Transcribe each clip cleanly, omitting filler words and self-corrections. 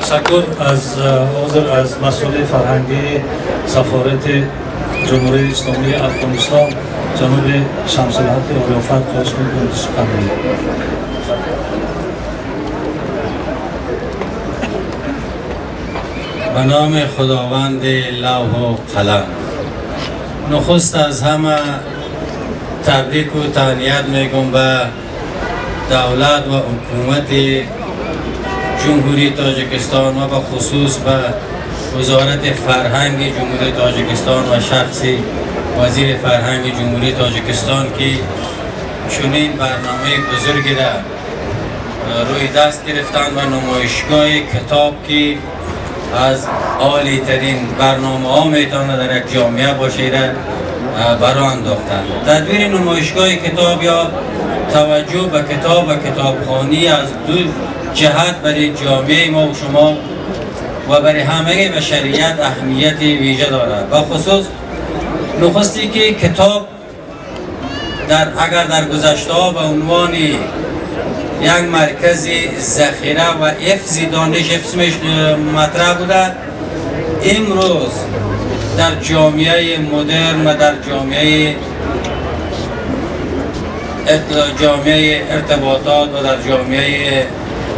تشکر از حضور از مسئول فرهنگی سفارت جمهوری اسلامی افغانستان جناب شمس الحق آریافت خواهش می‌کنم سخن بگوید. به نام خداوند لوح و قلم. نخست از همه تبریک و تهنیت میگم به دولت و حکومت جمهوری تاجیکستان و به خصوص به وزارت فرهنگ جمهوری تاجیکستان و شخصی وزیر فرهنگ جمهوری تاجیکستان که چنین برنامه بزرگی را روی دست گرفتند و نمایشگاه کتاب که از عالی ترین برنامه ها میتونه در یک جامعه باشه را برا انداختند. تدویر نمایشگاه کتاب یا توجه به کتاب و کتابخوانی از دو جهت برای جامعه ما و شما و برای همه بشریت اهمیت ویژه دارد. و خصوص نخستی که کتاب اگر در گذشته ها به عنوان یک مرکز ذخیره و حفظ دانش حفظ مطرح بوده، امروز در جامعه مدرن و در جامعه ارتباطات و در جامعه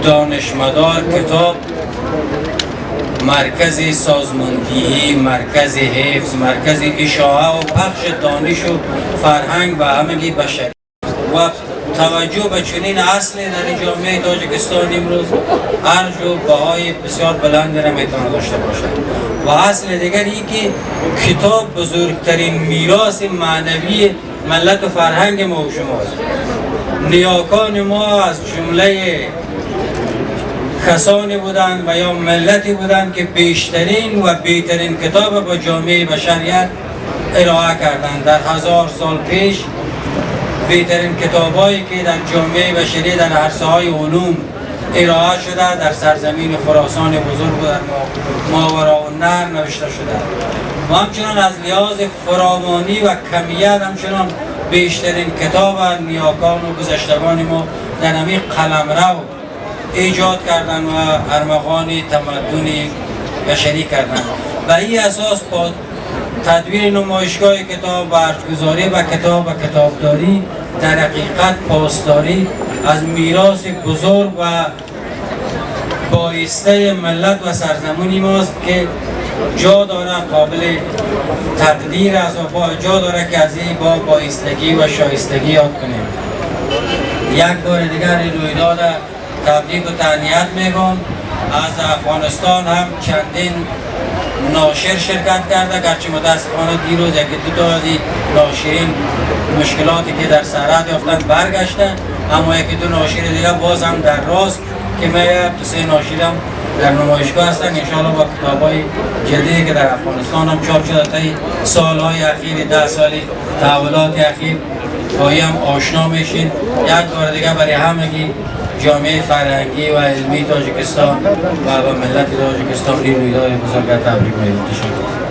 دانشمدار کتاب مرکز سازماندهی، مرکز حفظ، مرکز اشاعه و پخش دانش و فرهنگ و همگی بشری و توجه به چنین اصل در جامعه تاجیکستان امروز ارج و بهای بسیار بلندی را میتونه داشته باشد. و اصل دیگری که کتاب بزرگترین میراث معنوی ملت و فرهنگ ما و شماست. نیاکان ما از جمله کسانی بودند و یا ملتی بودند که بیشترین و بهترین کتاب با جامعه بشریت ارائه کردند. در 1000 سال پیش بهترین کتابایی که در جامعه بشری در عرصه‌های علوم ارائه شده در سرزمین خراسان بزرگ و در ماوراءالنهر نوشته شده و همچنان از لحاظ فراوانی و کمیت همچنان بیشترین کتاب نیاکان و گذشتگان ما در همین قلمرو ایجاد کردن و ارمغان تمدن بشری کردن. و این اساس با تدویر نمایشگاه کتاب و ارزگذاری به کتاب و کتابداری در حقیقت پاسداری از میراث بزرگ و بایسته ملت و سرزمینی ماست که جا داره قابل تقدیر است و جا داره که از این با بایستگی و شایستگی یاد کنیم. یک بار دیگر رویداد تبریک و تهنیت میگم. از افغانستان هم چندین ناشر شرکت کرده، گرچه متاسفانه دیروز یکی دو تا از این ناشرین مشکلاتی که در سرحد یافتند برگشتن، اما یکی دو ناشر دیگه باز هم در راست که من دو سه ناشرم در نمایشگاه هستن. انشاءالله با کتاب‌های جدیدی که در افغانستان هم چاپ شده تا سال‌های اخیر 10 سالی تحولات اخیر با هم آشنا میشین. یک بار دیگه برای همگی جامعه فرهنگی و علمی تاجیکستان و به ملت تاجیکستان این رویداد بزرگ تبریک میگم. تشکر.